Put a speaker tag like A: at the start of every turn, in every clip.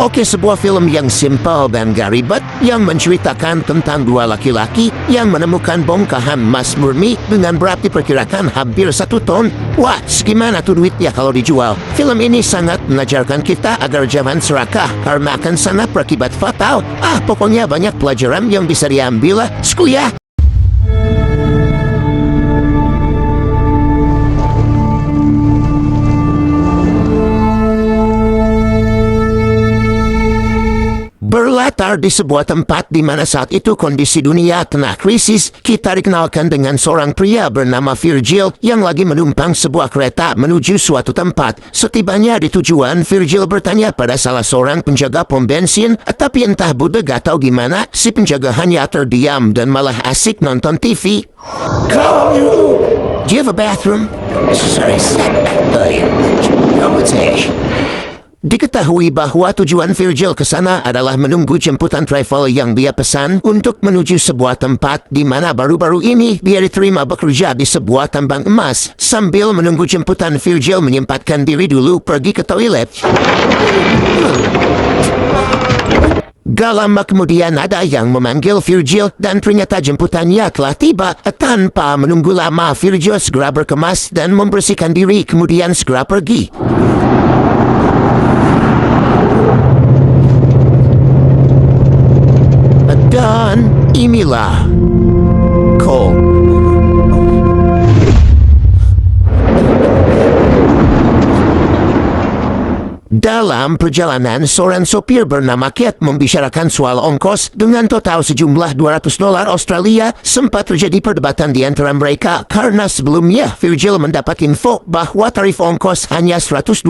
A: Oke, sebuah film yang simple dan gak ribet yang menceritakan tentang dua laki-laki yang menemukan bongkahan emas murni dengan berat diperkirakan hampir 1 ton. Wah, gimana tuh duitnya kalau dijual? Film ini sangat mengajarkan kita agar jangan serakah karena akan sangat berakibat fatal. Pokoknya banyak pelajaran yang bisa diambil lah. Skuya. Berlatar di sebuah tempat di mana saat itu kondisi dunia tengah krisis, kita dikenalkan dengan seorang pria bernama Virgil yang lagi menumpang sebuah kereta menuju suatu tempat. Setibanya di tujuan, Virgil bertanya pada salah seorang penjaga pom bensin, tapi entah Buddha gak tahu gimana, si penjaga hanya terdiam dan malah asik nonton TV. Do you have a bathroom? Sorry, Diketahui bahwa tujuan Virgil ke sana adalah menunggu jemputan travel yang dia pesan untuk menuju sebuah tempat di mana baru-baru ini dia diterima bekerja di sebuah tambang emas. Sambil menunggu jemputan, Virgil menyempatkan diri dulu pergi ke toilet. Gak lama kemudian ada yang memanggil Virgil dan ternyata jemputannya telah tiba. Tanpa menunggu lama, Virgil segera berkemas dan membersihkan diri, kemudian segera pergi. Dan inilah Cole. Dalam perjalanan, seorang sopir bernama Kate membicarakan soal ongkos dengan total sejumlah $200 Australia. Sempat terjadi perdebatan di antara mereka karena sebelumnya Virgil mendapat info bahwa tarif ongkos hanya $120.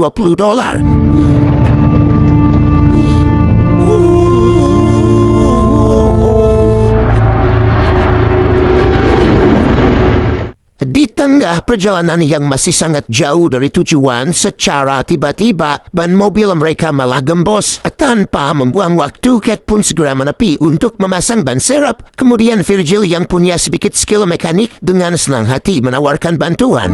A: Di tengah perjalanan yang masih sangat jauh dari tujuan, secara tiba-tiba ban mobil mereka malah gembos. Tanpa membuang waktu, Kate pun segera menepi untuk memasang ban serep. Kemudian Virgil yang punya sedikit skill mekanik dengan senang hati menawarkan bantuan.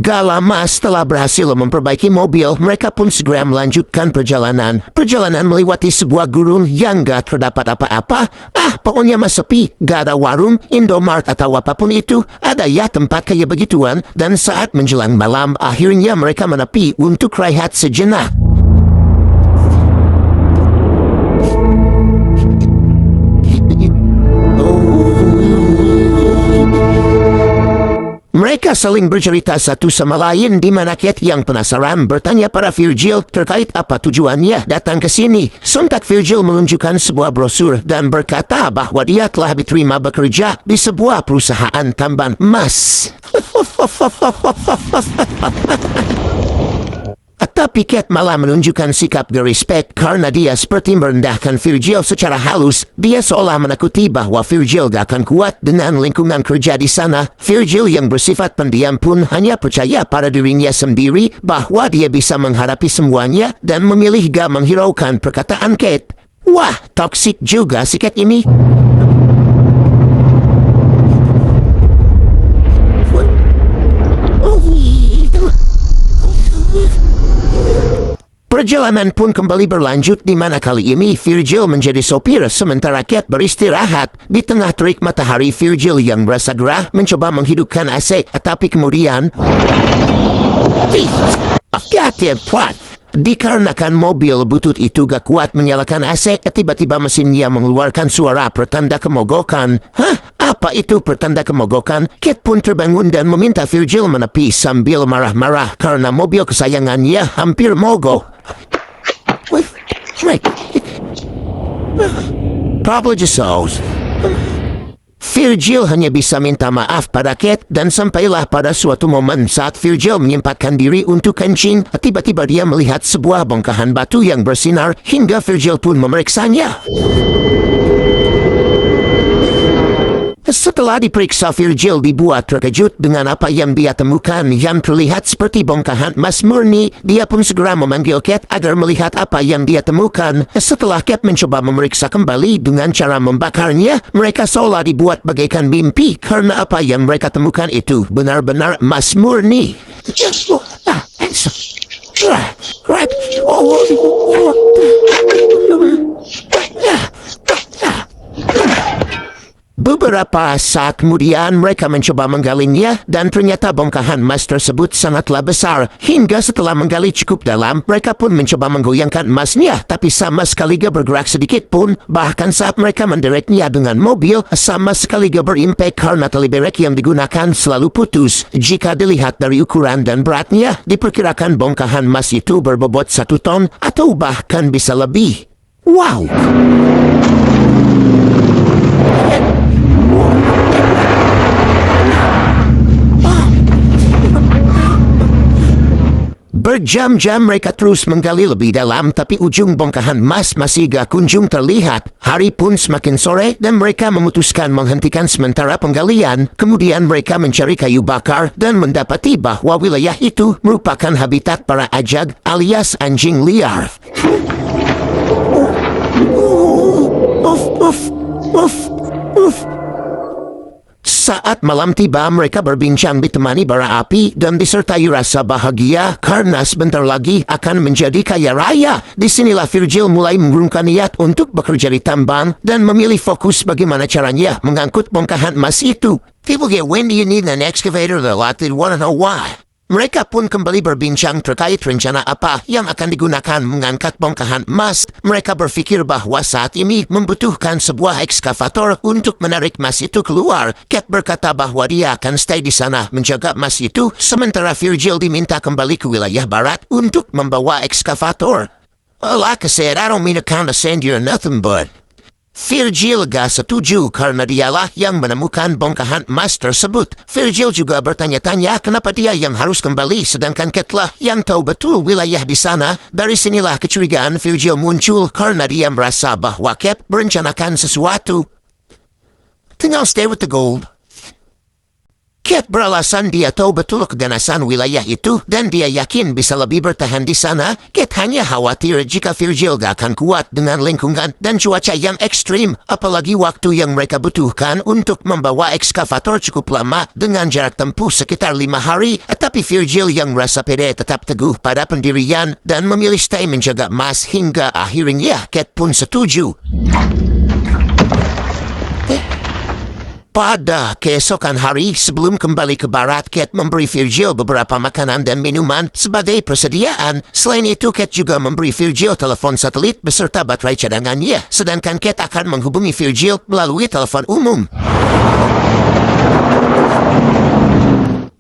A: Gak lama setelah berhasil memperbaiki mobil, mereka pun segera melanjutkan perjalanan. Perjalanan melewati sebuah gurun yang gak terdapat apa-apa. Pokoknya mas sepi, gak ada warung, Indomart atau apapun itu. Ada ya tempat kayak begituan. Dan saat menjelang malam, akhirnya mereka menepi untuk rehat sejenak. Mereka saling bercerita satu sama lain di mana Kate yang penasaran bertanya pada Virgil terkait apa tujuannya datang ke sini. Sontak Virgil menunjukkan sebuah brosur dan berkata bahwa dia telah diterima bekerja di sebuah perusahaan tambang emas. Tapi Kate malah menunjukkan sikap respect karena dia seperti merendahkan Virgil secara halus. Dia seolah menakuti bahwa Virgil gak akan kuat dengan lingkungan kerja di sana. Virgil yang bersifat pendiam pun hanya percaya pada dirinya sendiri bahwa dia bisa menghadapi semuanya dan memilih gak menghiraukan perkataan Kate. Wah, toksik juga si Kate ini. Perjalanan pun kembali berlanjut di mana kali ini Virgil menjadi sopir sementara Kate beristirahat. Di tengah terik matahari, Virgil yang merasa gerah mencoba menghidupkan AC, tapi kemudian dikarenakan mobil butut itu gak kuat menyalakan AC, tiba-tiba mesinnya mengeluarkan suara pertanda kemogokan. Apa itu pertanda kemogokan? Kate pun terbangun dan meminta Virgil menepi sambil marah-marah karena mobil kesayangannya hampir mogok. Virgil hanya bisa minta maaf pada Kate dan sampailah pada suatu momen saat Virgil menyempatkan diri untuk kencing, tiba-tiba dia melihat sebuah bongkahan batu yang bersinar hingga Virgil pun memeriksanya. Setelah diperiksa, Virgil dibuat terkejut dengan apa yang dia temukan yang terlihat seperti bongkahan emas murni. Dia pun segera memanggil Cat agar melihat apa yang dia temukan. Setelah Cat mencoba memeriksa kembali dengan cara membakarnya, mereka seolah dibuat bagaikan mimpi karena apa yang mereka temukan itu benar-benar emas murni. Beberapa saat kemudian mereka mencoba menggalinya dan ternyata bongkahan emas tersebut sangatlah besar. Hingga setelah menggali cukup dalam, mereka pun mencoba menggoyangkan emasnya, tapi sama sekali gak bergerak sedikit pun. Bahkan saat mereka mendereknya dengan mobil, sama sekali gak berimpak karena tali berek yang digunakan selalu putus. Jika dilihat dari ukuran dan beratnya, diperkirakan bongkahan emas itu berbobot 1 ton atau bahkan bisa lebih. Wow! Berjam-jam mereka terus menggali lebih dalam, tapi ujung bongkahan emas masih gak kunjung terlihat. Hari pun semakin sore dan mereka memutuskan menghentikan sementara penggalian. Kemudian mereka mencari kayu bakar dan mendapati bahwa wilayah itu merupakan habitat para ajag alias anjing liar. Saat malam tiba, mereka berbincang ditemani bara api dan disertai rasa bahagia karena sebentar lagi akan menjadi kaya raya. Disinilah Virgil mulai mengurungkan niat untuk bekerja di tambang dan memilih fokus bagaimana caranya mengangkut bongkahan emas itu. People get, when do you need an excavator? A lot they wanna know why. Mereka pun kembali berbincang terkait rencana apa yang akan digunakan mengangkat bongkahan emas. Mereka berpikir bahwa saat ini membutuhkan sebuah ekskavator untuk menarik emas itu keluar. Cat berkata bahwa dia akan stay di sana menjaga emas itu, sementara Virgil diminta kembali ke wilayah barat untuk membawa ekskavator. Like I said, I don't mean to condescend you or nothing, but Virgil gak setuju karena dialah yang menemukan bongkahan emas tersebut. Virgil juga bertanya-tanya kenapa dia yang harus kembali sedangkan Catlah yang tahu betul wilayah di sana. Dari sinilah kecurigaan Virgil muncul karena dia merasa bahwa Cat berencanakan sesuatu. Tinggal stay with the gold. Cat beralasan dia tahu betul keganasan wilayah itu dan dia yakin bisa lebih bertahan di sana. Cat hanya khawatir jika Virgil gak akan kuat dengan lingkungan dan cuaca yang ekstrim, apalagi waktu yang mereka butuhkan untuk membawa ekskavator cukup lama dengan jarak tempuh sekitar 5 hari. Tapi Virgil yang merasa pede tetap teguh pada pendirian dan memilih stay menjaga emas hingga akhirnya Cat pun setuju. Pada keesokan hari sebelum kembali ke barat, Cat memberi Virgil beberapa makanan dan minuman sebagai persediaan. Selain itu, Cat juga memberi Virgil telepon satelit beserta baterai cadangannya, sedangkan Cat akan menghubungi Virgil melalui telepon umum.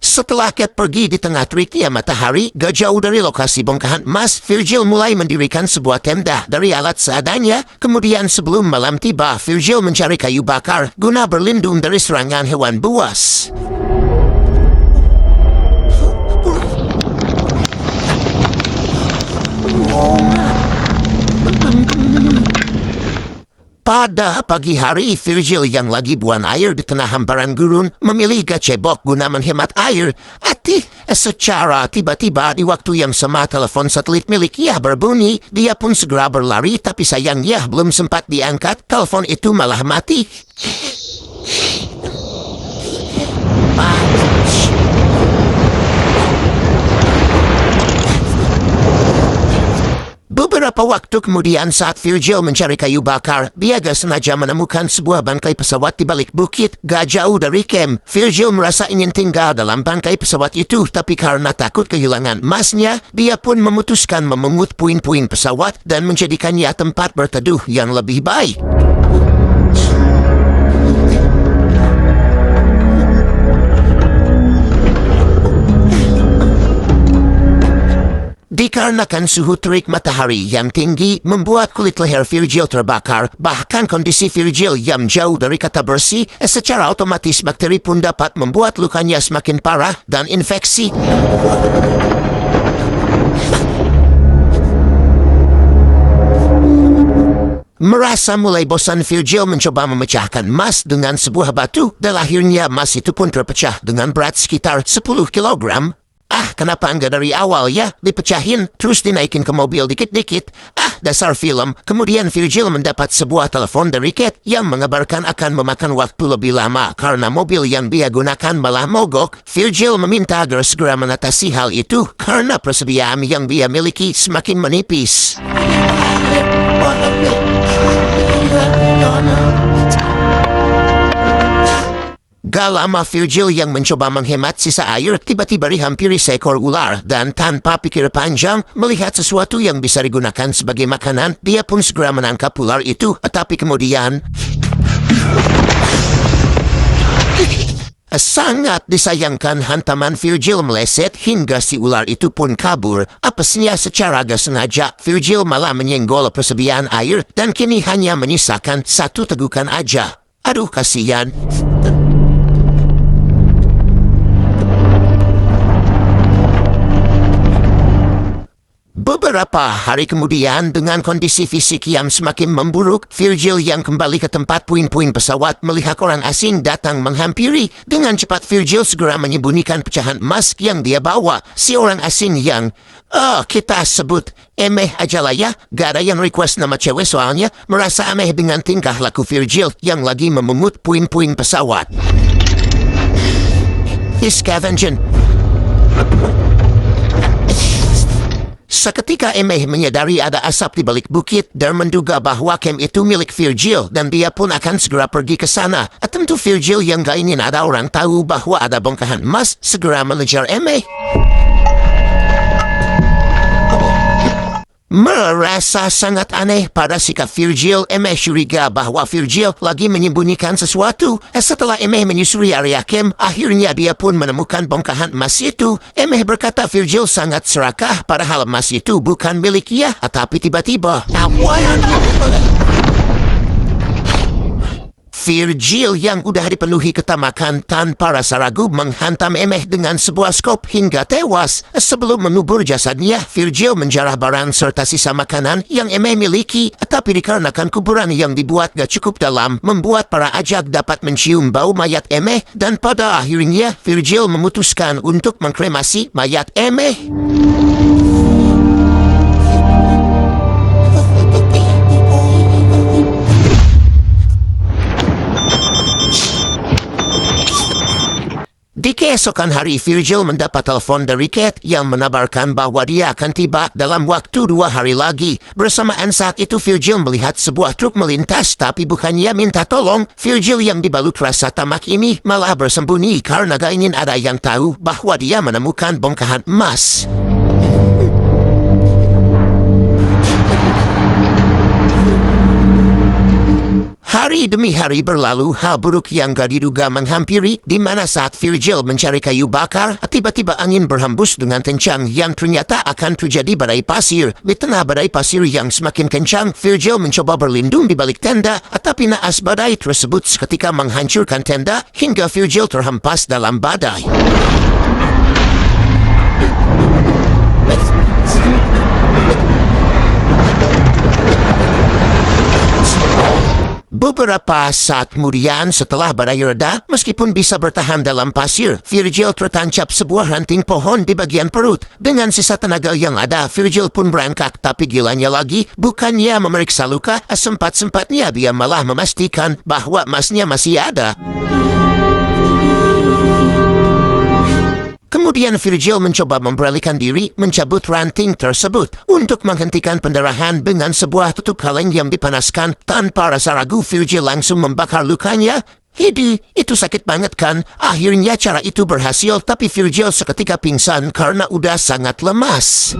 A: Setelah Cat pergi di tengah teriknya matahari, gak jauh dari lokasi bongkahan emas, Virgil mulai mendirikan sebuah tenda dari alat seadanya. Kemudian sebelum malam tiba, Virgil mencari kayu bakar guna berlindung dari serangan hewan buas. Pada pagi hari, Virgil yang lagi buang air di tengah hamparan gurun memilih gazebo guna menghemat air. Secara tiba-tiba di waktu yang sama telepon satelit miliknya berbunyi. Dia pun segera berlari, tapi sayangnya belum sempat diangkat, telepon itu malah mati. Beberapa waktu kemudian saat Virgil mencari kayu bakar, dia gak sengaja menemukan sebuah bangkai pesawat di balik bukit gak jauh dari camp. Virgil merasa ingin tinggal dalam bangkai pesawat itu, tapi karena takut kehilangan emasnya, dia pun memutuskan memungut puing-puing pesawat dan menjadikannya tempat berteduh yang lebih baik. Dikarenakan suhu terik matahari yang tinggi membuat kulit leher Virgil terbakar, bahkan kondisi Virgil yang jauh dari kata bersih, secara otomatis bakteri pun dapat membuat lukanya semakin parah dan infeksi. Merasa mulai bosan, Virgil mencoba memecahkan emas dengan sebuah batu dan akhirnya emas itu pun terpecah dengan berat sekitar 10 kilogram. Kenapa enggak dari awal ya? Dipecahin, terus dinaikin ke mobil dikit-dikit. Dasar film. Kemudian Virgil mendapat sebuah telepon dari Kate yang mengabarkan akan memakan waktu lebih lama karena mobil yang dia gunakan malah mogok. Virgil meminta agar segera menatasi hal itu karena persediaan yang dia miliki semakin menipis. Gak lama Virgil yang mencoba menghemat sisa air tiba-tiba dihampiri seekor ular dan tanpa pikir panjang melihat sesuatu yang bisa digunakan sebagai makanan, dia pun segera menangkap ular itu. Tapi kemudian sangat disayangkan hantaman Virgil meleset hingga si ular itu pun kabur. Apesnya secara gak sengaja Virgil malah menyenggol persediaan air dan kini hanya menyisakan satu tegukan aja. Aduh kasihan. Beberapa hari kemudian, dengan kondisi fisik yang semakin memburuk, Virgil yang kembali ke tempat puing-puing pesawat melihat orang asing datang menghampiri. Dengan cepat Virgil segera menyembunyikan pecahan emas yang dia bawa. Si orang asing yang, kita sebut Emeh aja lah ya, gak ada yang request nama cewek soalnya, merasa aneh dengan tingkah laku Virgil yang lagi memungut puing-puing pesawat. Scavenging. Seketika Emeh menyadari ada asap di balik bukit dan menduga bahwa camp itu milik Virgil dan dia pun akan segera pergi ke sana. Tentu Virgil yang gak ingin ada orang tahu bahwa ada bongkahan emas segera mengejar Emeh. Merasa sangat aneh pada sikap Virgil, Emeh curiga bahwa Virgil lagi menyembunyikan sesuatu. Setelah Emeh menyusuri area camp, akhirnya dia pun menemukan bongkahan emas itu. Emeh berkata Virgil sangat serakah padahal emas itu bukan miliknya. Tapi tiba-tiba Virgil yang udah dipenuhi ketamakan tanpa rasa ragu menghantam Emeh dengan sebuah skop hingga tewas. Sebelum mengubur jasadnya, Virgil menjarah barang serta sisa makanan yang Emeh miliki. Tapi dikarenakan kuburan yang dibuat gak cukup dalam, membuat para ajak dapat mencium bau mayat Emeh. Dan pada akhirnya, Virgil memutuskan untuk mengkremasi mayat Emeh. Di keesokan hari, Virgil mendapat telepon dari Kate yang menabarkan bahwa dia akan tiba dalam waktu 2 hari lagi. Bersamaan saat itu Virgil melihat sebuah truk melintas, tapi bukannya minta tolong. Virgil yang dibalut rasa tamak ini malah bersembunyi karena gak ingin ada yang tahu bahwa dia menemukan bongkahan emas. Hari demi hari berlalu, hal buruk yang gak diduga menghampiri, di mana saat Virgil mencari kayu bakar, tiba-tiba angin berhembus dengan kencang yang ternyata akan terjadi badai pasir. Di tengah badai pasir yang semakin kencang, Virgil mencoba berlindung di balik tenda, tapi naas badai tersebut seketika menghancurkan tenda hingga Virgil terhempas dalam badai. Beberapa saat kemudian setelah badai reda, meskipun bisa bertahan dalam pasir, Virgil tertancap sebuah ranting pohon di bagian perut. Dengan sisa tenaga yang ada, Virgil pun berangkat, tapi gilanya lagi, bukannya memeriksa luka, sempat-sempatnya dia malah memastikan bahwa emasnya masih ada. Kemudian Virgil mencoba memberanikan diri mencabut ranting tersebut untuk menghentikan pendarahan dengan sebuah tutup kaleng yang dipanaskan. Tanpa rasa ragu, Virgil langsung membakar lukanya. Itu sakit banget kan? Akhirnya cara itu berhasil, tapi Virgil seketika pingsan karena udah sangat lemas.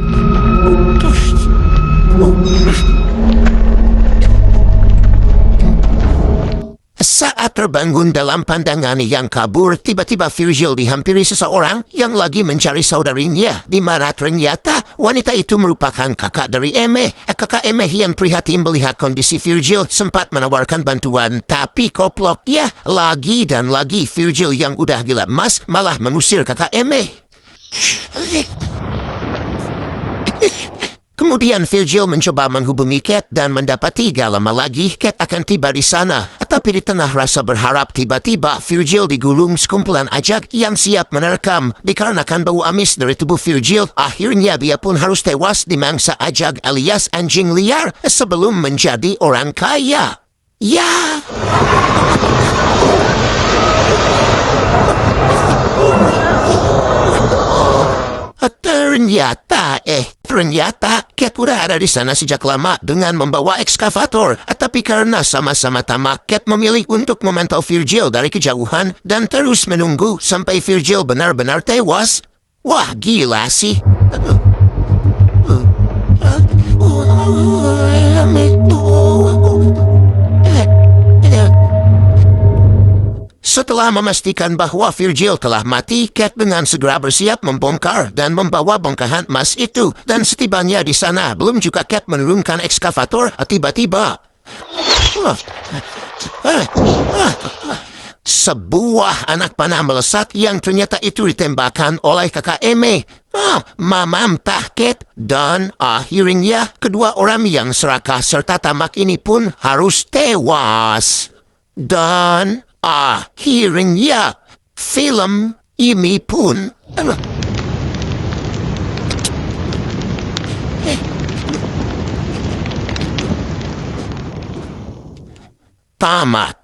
A: Saat terbangun dalam pandangan yang kabur, tiba-tiba Virgil dihampiri seseorang yang lagi mencari saudarinya, di mana ternyata wanita itu merupakan kakak dari Emeh. Kakak Emeh yang prihatin melihat kondisi Virgil sempat menawarkan bantuan, tapi koplok ya, lagi dan lagi Virgil yang udah gila emas malah mengusir kakak Emeh. Kemudian Virgil mencoba menghubungi Cat dan mendapati gak lama lagi Cat akan tiba di sana. Tapi di tengah rasa berharap tiba-tiba Virgil digulung sekumpulan ajak yang siap menerkam. Dikarenakan bau amis dari tubuh Virgil, akhirnya dia pun harus tewas di mangsa ajak alias anjing liar sebelum menjadi orang kaya. Ya. Ternyata Cat udah ada di sana sejak lama dengan membawa ekskavator. Tapi karena sama-sama tamak, Cat memilih untuk memantau Virgil dari kejauhan dan terus menunggu sampai Virgil benar-benar tewas. Wah, gila sih. Setelah memastikan bahwa Virgil telah mati, Cat dengan segera bersiap membongkar dan membawa bongkahan emas itu. Dan setibanya di sana, belum juga Cat menurunkan ekskavator, tiba-tiba sebuah anak panah melesat yang ternyata itu ditembakkan oleh kakak Eme. Mamam Cat. Dan akhirnya kedua orang yang serakah serta tamak ini pun harus tewas. Dan akhirnya film ini pun tamat.